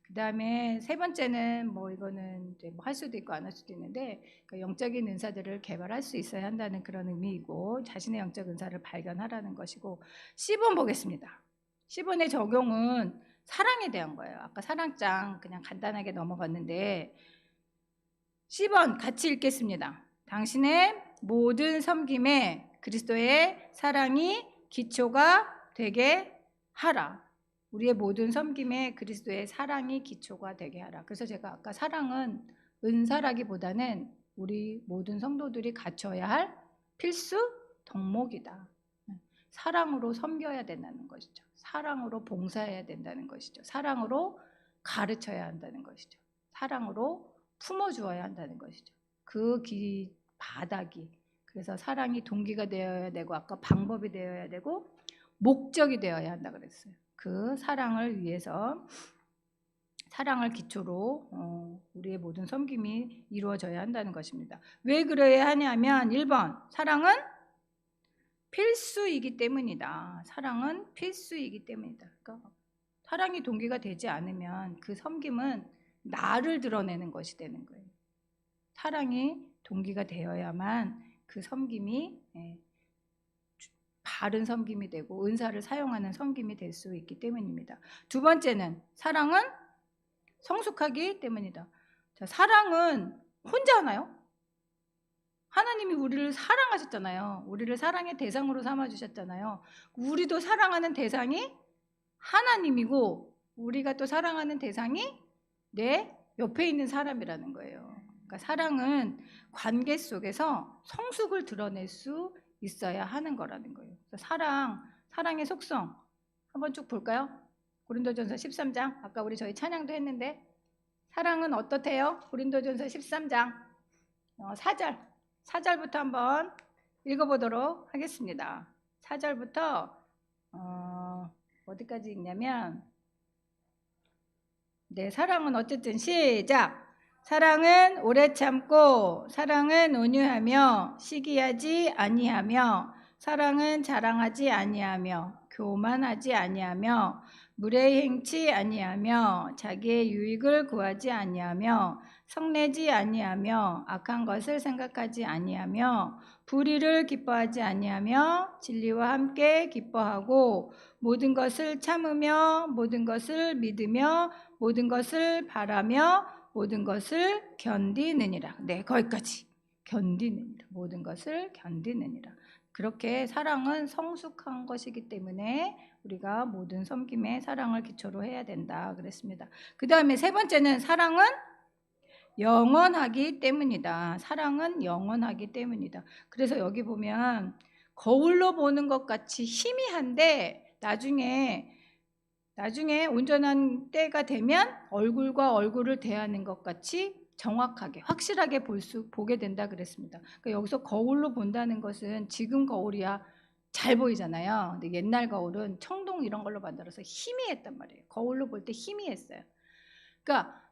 그 다음에 세 번째는 이거는 이제 할 수도 있고 안 할 수도 있는데 그러니까 영적인 은사들을 개발할 수 있어야 한다는 그런 의미이고 자신의 영적 은사를 발견하라는 것이고 10번 보겠습니다. 10번의 적용은 사랑에 대한 거예요. 아까 사랑장 그냥 간단하게 넘어갔는데 10번 같이 읽겠습니다. 당신의 모든 섬김에 그리스도의 사랑이 기초가 되게 하라. 우리의 모든 섬김에 그리스도의 사랑이 기초가 되게 하라. 그래서 제가 아까 사랑은 은사라기보다는 우리 모든 성도들이 갖춰야 할 필수 덕목이다. 사랑으로 섬겨야 된다는 것이죠. 사랑으로 봉사해야 된다는 것이죠. 사랑으로 가르쳐야 한다는 것이죠. 사랑으로 품어주어야 한다는 것이죠. 그 바닥이 그래서 사랑이 동기가 되어야 되고 아까 방법이 되어야 되고 목적이 되어야 한다 그랬어요. 그 사랑을 위해서, 사랑을 기초로 우리의 모든 섬김이 이루어져야 한다는 것입니다. 왜 그래야 하냐면 1번, 사랑은 필수이기 때문이다. 사랑은 필수이기 때문이다. 그러니까 사랑이 동기가 되지 않으면 그 섬김은 나를 드러내는 것이 되는 거예요. 사랑이 동기가 되어야만 그 섬김이 바른 섬김이 되고 은사를 사용하는 섬김이 될 수 있기 때문입니다. 두 번째는 사랑은 성숙하기 때문이다. 자, 사랑은 혼자 하나요? 하나님이 우리를 사랑하셨잖아요. 우리를 사랑의 대상으로 삼아주셨잖아요. 우리도 사랑하는 대상이 하나님이고 우리가 또 사랑하는 대상이 내 옆에 있는 사람이라는 거예요. 그러니까 사랑은 관계 속에서 성숙을 드러낼 수 있어야 하는 거라는 거예요. 사랑의 속성 한번 쭉 볼까요? 고린도전서 13장, 아까 저희 찬양도 했는데 사랑은 어떻대요? 고린도전서 13장 4절부터 한번 읽어보도록 하겠습니다. 4절부터 어디까지 읽냐면, 사랑은 어쨌든 시작! 사랑은 오래 참고, 사랑은 온유하며, 시기하지 아니하며, 사랑은 자랑하지 아니하며, 교만하지 아니하며, 무례히 행치 아니하며, 자기의 유익을 구하지 아니하며, 성내지 아니하며, 악한 것을 생각하지 아니하며, 불의를 기뻐하지 아니하며, 진리와 함께 기뻐하고, 모든 것을 참으며, 모든 것을 믿으며, 모든 것을 바라며, 모든 것을 견디느니라. 거기까지. 견디느니라. 모든 것을 견디느니라. 그렇게 사랑은 성숙한 것이기 때문에 우리가 모든 섬김에 사랑을 기초로 해야 된다 그랬습니다. 그 다음에 세 번째는 사랑은 영원하기 때문이다. 사랑은 영원하기 때문이다. 그래서 여기 보면 거울로 보는 것 같이 희미한데 나중에 온전한 때가 되면 얼굴과 얼굴을 대하는 것 같이 정확하게 확실하게 보게 된다 그랬습니다. 그러니까 여기서 거울로 본다는 것은 지금 거울이야 잘 보이잖아요. 근데 옛날 거울은 청동 이런 걸로 만들어서 희미했단 말이에요. 거울로 볼 때 희미했어요. 그러니까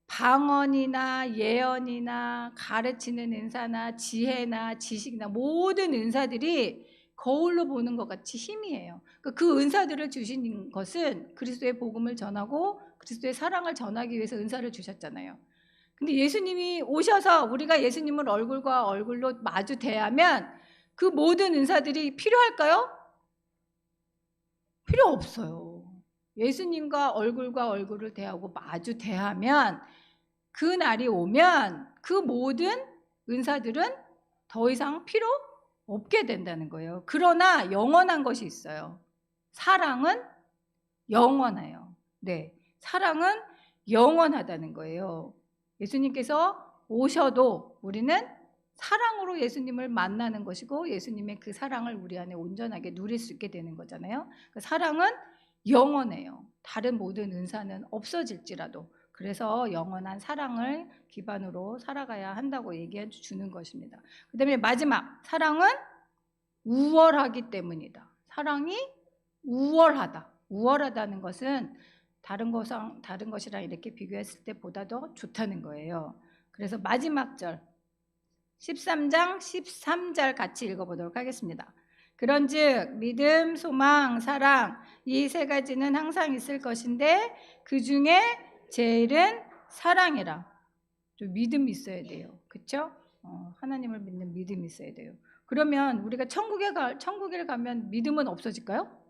방언이나 예언이나 가르치는 은사나 지혜나 지식이나 모든 은사들이 거울로 보는 것 같이 희미해요. 그 은사들을 주신 것은 그리스도의 복음을 전하고 그리스도의 사랑을 전하기 위해서 은사를 주셨잖아요. 근데 예수님이 오셔서 우리가 예수님을 얼굴과 얼굴로 마주 대하면 그 모든 은사들이 필요할까요? 필요 없어요. 예수님과 얼굴을 대하고 마주 대하면 그 날이 오면 그 모든 은사들은 더 이상 필요 없게 된다는 거예요. 그러나 영원한 것이 있어요. 사랑은 영원해요. 사랑은 영원하다는 거예요. 예수님께서 오셔도 우리는 사랑으로 예수님을 만나는 것이고 예수님의 그 사랑을 우리 안에 온전하게 누릴 수 있게 되는 거잖아요. 그 사랑은 영원해요. 다른 모든 은사는 없어질지라도. 그래서 영원한 사랑을 기반으로 살아가야 한다고 얘기해 주는 것입니다. 그 다음에 마지막, 사랑은 우월하기 때문이다. 사랑이 우월하다. 우월하다는 것은 다른 것이랑 이렇게 비교했을 때보다 더 좋다는 거예요. 그래서 마지막 절 13장 13절 같이 읽어보도록 하겠습니다. 그런즉 믿음, 소망, 사랑 이 세 가지는 항상 있을 것인데 그 중에 제일은 사랑이라. 좀 믿음이 있어야 돼요. 그렇죠? 하나님을 믿는 믿음이 있어야 돼요. 그러면 우리가 천국에 가면 믿음은 없어질까요?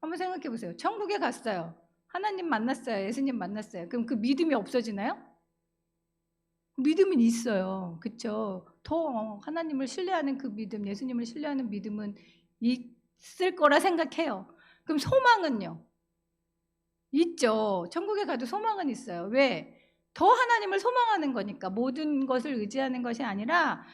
한번 생각해 보세요. 천국에 갔어요. 하나님 만났어요. 예수님 만났어요. 그럼 그 믿음이 없어지나요? 믿음은 있어요. 그렇죠? 더 하나님을 신뢰하는 그 믿음, 예수님을 신뢰하는 믿음은 있을 거라 생각해요. 그럼 소망은요? 있죠. 천국에 가도 소망은 있어요. 왜? 더 하나님을 소망하는 거니까. 모든 것을 의지하는 것이 아니라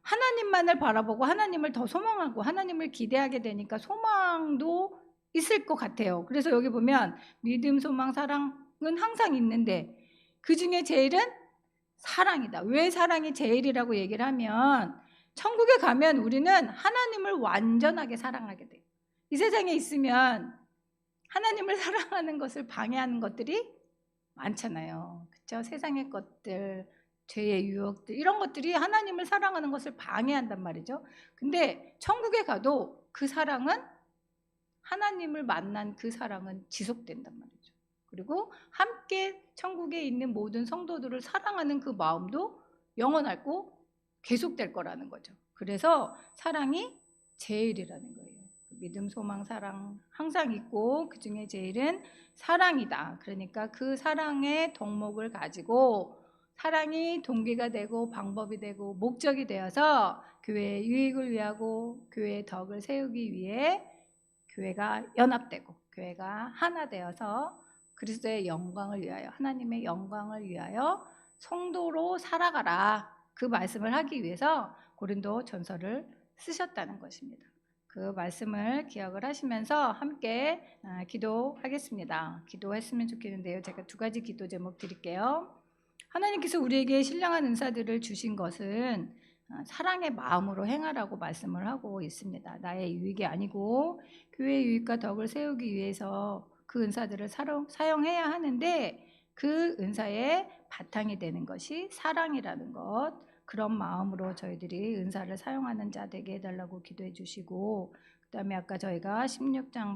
하나님만을 바라보고 하나님을 더 소망하고 하나님을 기대하게 되니까 소망도 있을 것 같아요. 그래서 여기 보면 믿음, 소망, 사랑은 항상 있는데 그 중에 제일은 사랑이다. 왜 사랑이 제일이라고 얘기를 하면 천국에 가면 우리는 하나님을 완전하게 사랑하게 돼요. 이 세상에 있으면 하나님을 사랑하는 것을 방해하는 것들이 많잖아요. 그렇죠? 세상의 것들, 죄의 유혹들 이런 것들이 하나님을 사랑하는 것을 방해한단 말이죠. 근데 천국에 가도 그 사랑은 하나님을 만난 그 사랑은 지속된단 말이죠. 그리고 함께 천국에 있는 모든 성도들을 사랑하는 그 마음도 영원하고 계속될 거라는 거죠. 그래서 사랑이 제일이라는 거예요. 믿음, 소망, 사랑 항상 있고 그중에 제일은 사랑이다. 그러니까 그 사랑의 덕목을 가지고 사랑이 동기가 되고 방법이 되고 목적이 되어서 교회의 유익을 위하고 교회의 덕을 세우기 위해 교회가 연합되고 교회가 하나 되어서 그리스도의 영광을 위하여 하나님의 영광을 위하여 성도로 살아가라. 그 말씀을 하기 위해서 고린도 전서를 쓰셨다는 것입니다. 그 말씀을 기억을 하시면서 함께 기도하겠습니다. 기도했으면 좋겠는데요. 제가 두 가지 기도 제목 드릴게요. 하나님께서 우리에게 신령한 은사들을 주신 것은 사랑의 마음으로 행하라고 말씀을 하고 있습니다. 나의 유익이 아니고 교회의 유익과 덕을 세우기 위해서 그 은사들을 사용해야 하는데 그 은사의 바탕이 되는 것이 사랑이라는 것, 그런 마음으로 저희들이 은사를 사용하는 자 되게 해달라고 기도해 주시고, 그 다음에 아까 저희가 16장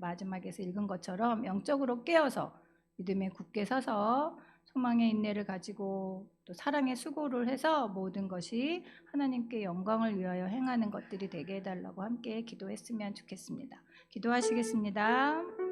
마지막에서 읽은 것처럼 영적으로 깨어서 믿음에 굳게 서서 소망의 인내를 가지고 또 사랑의 수고를 해서 모든 것이 하나님께 영광을 위하여 행하는 것들이 되게 해달라고 함께 기도했으면 좋겠습니다. 기도하시겠습니다.